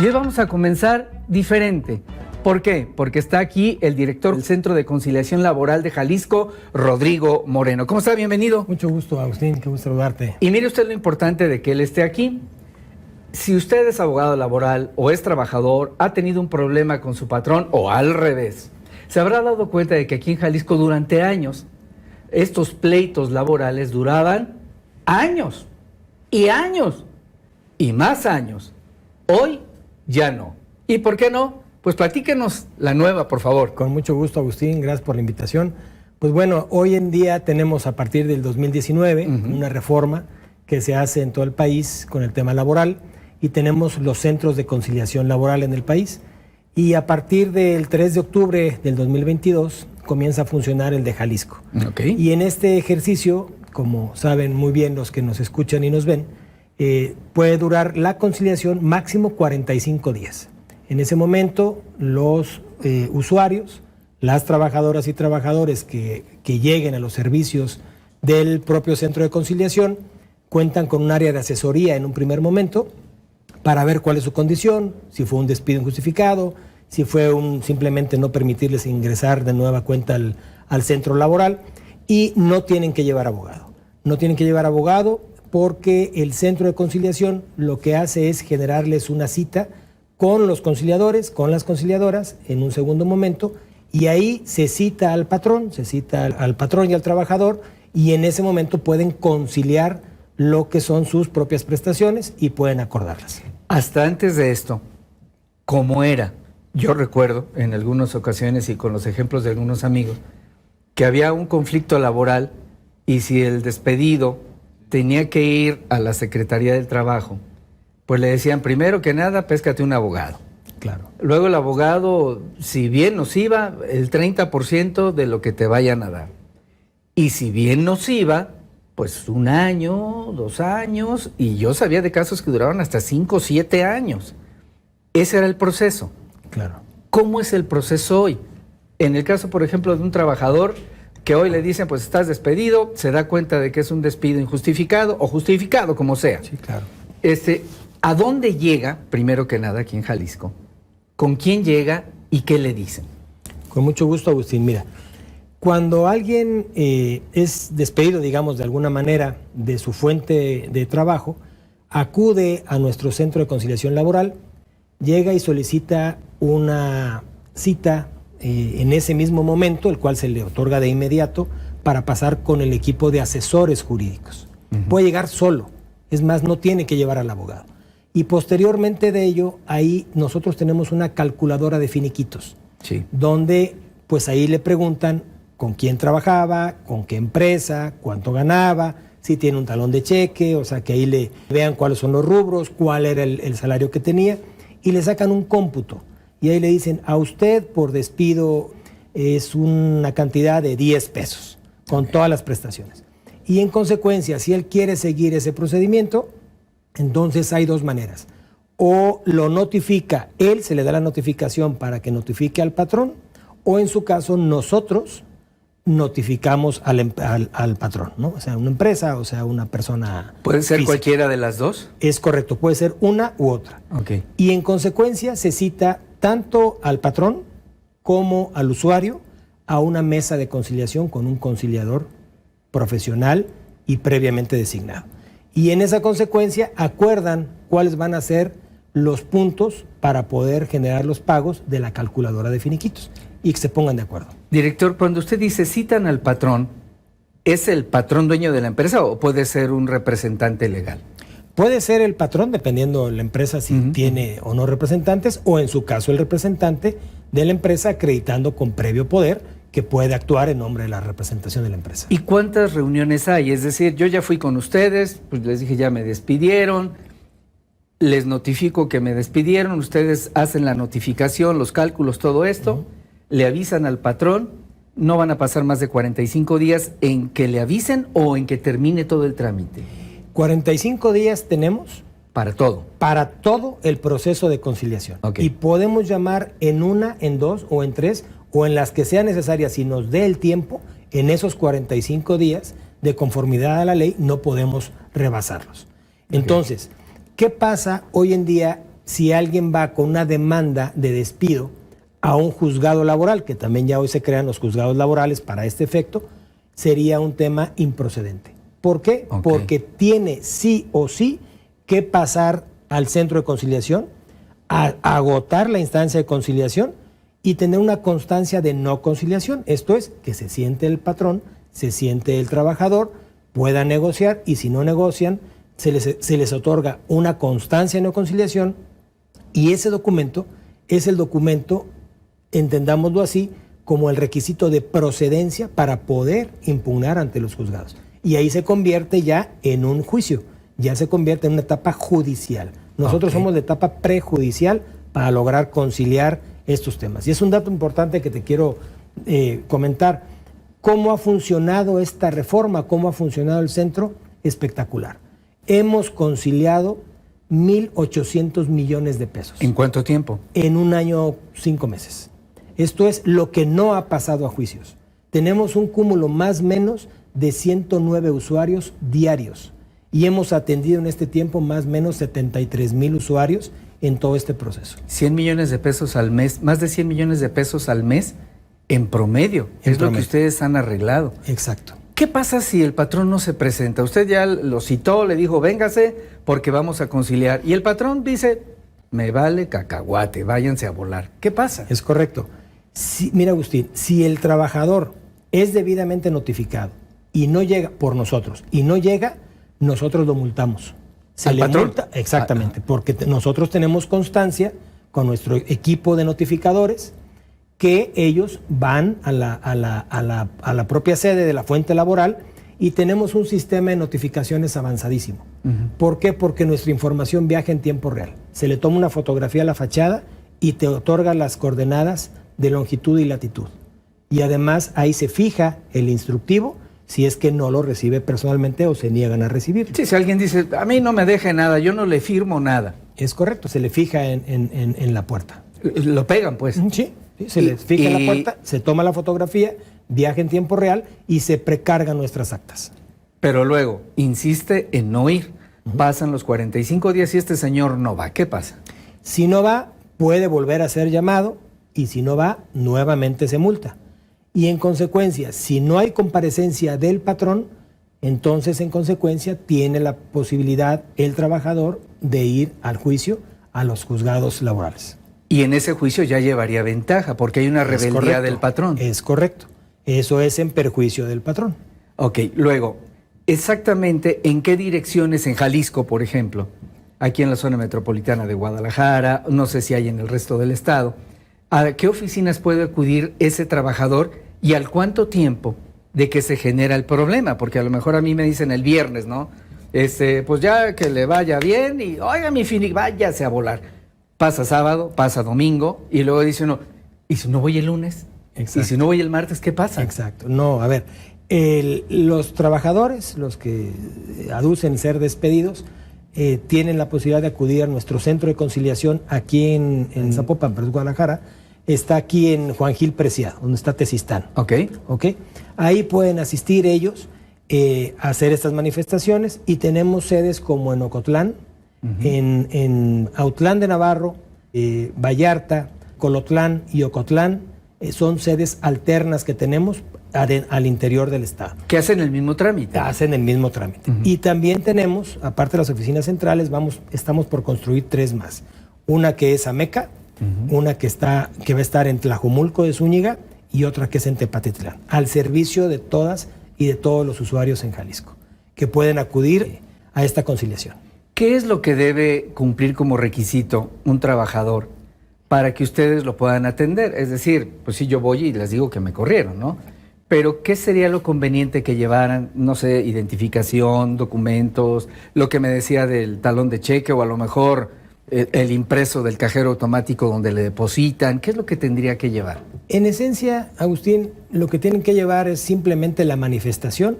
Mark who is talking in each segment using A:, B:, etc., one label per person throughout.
A: hoy vamos a comenzar diferente. ¿Por qué? Porque está aquí el director del Centro de Conciliación Laboral de Jalisco, Rodrigo Moreno. ¿Cómo está? Bienvenido.
B: Mucho gusto, Agustín, qué gusto saludarte.
A: Y mire usted lo importante de que él esté aquí. Si usted es abogado laboral o es trabajador, ha tenido un problema con su patrón o al revés, se habrá dado cuenta de que aquí en Jalisco durante años estos pleitos laborales duraban años y años y más años. Hoy ya no. ¿Y por qué no? Pues platíquenos la nueva, por favor.
B: Con mucho gusto, Agustín, gracias por la invitación. Pues bueno, hoy en día tenemos a partir del 2019 una reforma que se hace en todo el país con el tema laboral y tenemos los centros de conciliación laboral en el país. Y a partir del 3 de octubre del 2022 comienza a funcionar el de Jalisco.
A: Okay.
B: Y en este ejercicio, como saben muy bien los que nos escuchan y nos ven, puede durar la conciliación máximo 45 días. En ese momento, los usuarios, las trabajadoras y trabajadores que lleguen a los servicios del propio centro de conciliación, cuentan con un área de asesoría en un primer momento para ver cuál es su condición, si fue un despido injustificado, si fue simplemente no permitirles ingresar de nueva cuenta al centro laboral, y no tienen que llevar abogado. No tienen que llevar abogado porque el centro de conciliación lo que hace es generarles una cita con los conciliadores, con las conciliadoras en un segundo momento, y ahí se cita al patrón y al trabajador, y en ese momento pueden conciliar lo que son sus propias prestaciones y pueden acordarlas.
A: Hasta antes de esto, ¿cómo era? Yo recuerdo en algunas ocasiones y con los ejemplos de algunos amigos que había un conflicto laboral y si el despedido tenía que ir a la Secretaría del Trabajo, pues le decían, primero que nada, péscate un abogado.
B: Claro.
A: Luego el abogado, si bien nos iba, el 30% de lo que te vayan a dar. Y si bien nos iba, pues 1 año, 2 años, y yo sabía de casos que duraban hasta 5 o 7 años. Ese era el proceso.
B: Claro.
A: ¿Cómo es el proceso hoy? En el caso, por ejemplo, de un trabajador que hoy le dicen, pues estás despedido, se da cuenta de que es un despido injustificado o justificado, como sea.
B: Sí, claro.
A: ¿A dónde llega, primero que nada, aquí en Jalisco? ¿Con quién llega y qué le dicen?
B: Con mucho gusto, Agustín. Mira, cuando alguien es despedido, digamos, de alguna manera de su fuente de trabajo, acude a nuestro centro de conciliación laboral, llega y solicita una cita en ese mismo momento, el cual se le otorga de inmediato para pasar con el equipo de asesores jurídicos. Puede llegar solo, es más, no tiene que llevar al abogado. Y posteriormente de ello, ahí nosotros tenemos una calculadora de finiquitos,
A: sí,
B: donde pues ahí le preguntan con quién trabajaba, con qué empresa, cuánto ganaba, si tiene un talón de cheque, o sea que ahí le vean cuáles son los rubros, cuál era el salario que tenía, y le sacan un cómputo. Y ahí le dicen, a usted por despido es una cantidad de 10 pesos, con todas las prestaciones. Y en consecuencia, si él quiere seguir ese procedimiento, entonces hay 2 maneras. O lo notifica, él se le da la notificación para que notifique al patrón, o en su caso nosotros notificamos al patrón, ¿no? O sea, una empresa, o sea, una persona
A: ¿Puede ser
B: física.
A: cualquiera de las dos?
B: Es correcto, puede ser una u otra.
A: Ok.
B: Y en consecuencia se cita tanto al patrón como al usuario a una mesa de conciliación con un conciliador profesional y previamente designado. Y en esa consecuencia acuerdan cuáles van a ser los puntos para poder generar los pagos de la calculadora de finiquitos y que se pongan de acuerdo.
A: Director, cuando usted dice citan al patrón, ¿es el patrón dueño de la empresa o puede ser un representante legal?
B: Puede ser el patrón, dependiendo de la empresa si tiene o no representantes, o en su caso el representante de la empresa acreditando con previo poder que puede actuar en nombre de la representación de la empresa.
A: ¿Y cuántas reuniones hay? Es decir, yo ya fui con ustedes, pues les dije ya me despidieron, les notifico que me despidieron, ustedes hacen la notificación, los cálculos, todo esto, le avisan al patrón, no van a pasar más de 45 días en que le avisen o en que termine todo el trámite.
B: 45 días tenemos
A: Para todo.
B: para todo el proceso de conciliación.
A: Ok.
B: Y podemos llamar en 1, en 2 o en 3 o en las que sea necesaria, si nos dé el tiempo, en esos 45 días de conformidad a la ley no podemos rebasarlos. Entonces, ¿qué pasa hoy en día si alguien va con una demanda de despido a un juzgado laboral, que también ya hoy se crean los juzgados laborales para este efecto, sería un tema improcedente. ¿Por qué?
A: Ok.
B: Porque tiene sí o sí que pasar al centro de conciliación, a agotar la instancia de conciliación y tener una constancia de no conciliación. Esto es, que se siente el patrón, se siente el trabajador, pueda negociar, y si no negocian, se les otorga una constancia de no conciliación, y ese documento es el documento, entendámoslo así, como el requisito de procedencia para poder impugnar ante los juzgados. Y ahí se convierte ya en un juicio, ya se convierte en una etapa judicial. Nosotros somos de etapa prejudicial para lograr conciliar estos temas. Y es un dato importante que te quiero comentar. ¿Cómo ha funcionado esta reforma? ¿Cómo ha funcionado el centro? Espectacular. Hemos conciliado 1.800 millones de pesos.
A: ¿En cuánto tiempo?
B: En un año, 5 meses. Esto es lo que no ha pasado a juicios. Tenemos un cúmulo más o menos de 109 usuarios diarios y hemos atendido en este tiempo más o menos 73,000 usuarios en todo este proceso.
A: 100 millones de pesos al mes, más de 100 millones de pesos al mes en promedio. Es lo que ustedes han arreglado.
B: Exacto.
A: ¿Qué pasa si el patrón no se presenta? Usted ya lo citó, le dijo, véngase porque vamos a conciliar. Y el patrón dice, me vale cacahuate, váyanse a volar. ¿Qué pasa?
B: Es correcto. Mira, Agustín, si el trabajador es debidamente notificado y no llega por nosotros, y no llega, nosotros lo multamos. Se
A: ¿Al
B: le
A: patrón?
B: multa, exactamente, porque nosotros tenemos constancia con nuestro equipo de notificadores que ellos van a la propia sede de la fuente laboral y tenemos un sistema de notificaciones avanzadísimo. ¿Por qué? Porque nuestra información viaja en tiempo real. Se le toma una fotografía a la fachada y te otorga las coordenadas de longitud y latitud. Y además ahí se fija el instructivo si es que no lo recibe personalmente o se niegan a recibir.
A: Sí, si alguien dice, a mí no me deje nada, yo no le firmo nada.
B: Es correcto, se le fija en la puerta.
A: Lo pegan, pues.
B: Sí, se le fija en la puerta, se toma la fotografía, viaja en tiempo real y se precargan nuestras actas.
A: Pero luego insiste en no ir. Pasan los 45 días y este señor no va. ¿Qué pasa?
B: Si no va, puede volver a ser llamado y si no va, nuevamente se multa. Y en consecuencia, si no hay comparecencia del patrón, entonces en consecuencia tiene la posibilidad el trabajador de ir al juicio a los juzgados laborales.
A: Y en ese juicio ya llevaría ventaja porque hay una rebeldía del patrón.
B: Es correcto. Eso es en perjuicio del patrón.
A: Ok, luego, exactamente en qué direcciones en Jalisco, por ejemplo, aquí en la zona metropolitana de Guadalajara, no sé si hay en el resto del estado, ¿a qué oficinas puede acudir ese trabajador y al cuánto tiempo de que se genera el problema? Porque a lo mejor a mí me dicen el viernes, ¿no? Pues ya que le vaya bien y, oiga, mi Fini, váyase a volar. Pasa sábado, pasa domingo y luego dice uno, ¿y si no voy el lunes?
B: Exacto.
A: ¿Y si no voy el martes, qué pasa?
B: Exacto. No, a ver, los trabajadores, los que aducen ser despedidos, tienen la posibilidad de acudir a nuestro centro de conciliación aquí en Zapopan, pero Guadalajara. Está aquí en Juan Gil Preciado, donde está Tezistán.
A: Ok.
B: Ahí pueden asistir ellos a hacer estas manifestaciones y tenemos sedes como en Ocotlán, en Autlán de Navarro, Vallarta, Colotlán y Ocotlán. Son sedes alternas que tenemos al interior del estado.
A: Que hacen el mismo trámite.
B: Hacen el mismo trámite. Y también tenemos, aparte de las oficinas centrales, estamos por construir 3 más. Una que es Ameca, una que va a estar en Tlajumulco de Zúñiga y otra que es en Tepatitlán, al servicio de todas y de todos los usuarios en Jalisco, que pueden acudir a esta conciliación.
A: ¿Qué es lo que debe cumplir como requisito un trabajador para que ustedes lo puedan atender? Es decir, pues si yo voy y les digo que me corrieron, ¿no? Pero ¿qué sería lo conveniente que llevaran? No sé, identificación, documentos, lo que me decía del talón de cheque o a lo mejor el impreso del cajero automático donde le depositan. ¿Qué es lo que tendría que llevar?
B: En esencia, Agustín, lo que tienen que llevar es simplemente la manifestación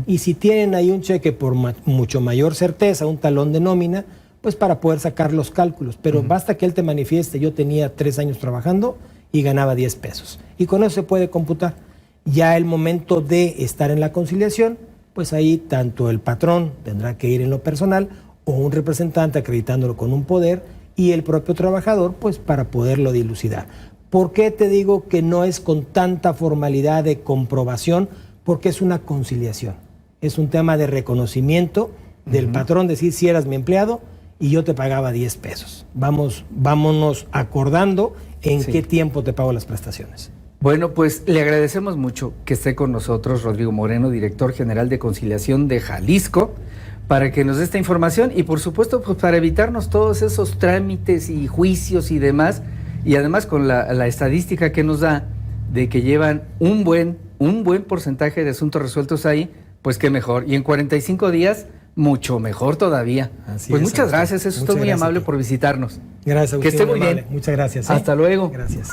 B: y si tienen ahí un cheque por mucho mayor certeza, un talón de nómina, pues para poder sacar los cálculos. Pero basta que él te manifieste, yo tenía 3 años trabajando y ganaba 10 pesos. Y con eso se puede computar. Ya el momento de estar en la conciliación, pues ahí tanto el patrón tendrá que ir en lo personal o un representante acreditándolo con un poder y el propio trabajador, pues para poderlo dilucidar. ¿Por qué te digo que no es con tanta formalidad de comprobación? Porque es una conciliación. Es un tema de reconocimiento del patrón, decir si eras mi empleado y yo te pagaba 10 pesos. Vámonos acordando en qué tiempo te pago las prestaciones.
A: Bueno, pues le agradecemos mucho que esté con nosotros Rodrigo Moreno, director general de Conciliación de Jalisco, para que nos dé esta información y por supuesto pues para evitarnos todos esos trámites y juicios y demás, y además con la estadística que nos da de que llevan un buen porcentaje de asuntos resueltos ahí, pues qué mejor. Y en 45 días, mucho mejor todavía.
B: Así
A: pues
B: es,
A: muchas
B: Agustín.
A: gracias, es usted muy amable por visitarnos.
B: Gracias, Agustín.
A: Que esté muy bien.
B: Muchas gracias.
A: Hasta luego.
B: Gracias.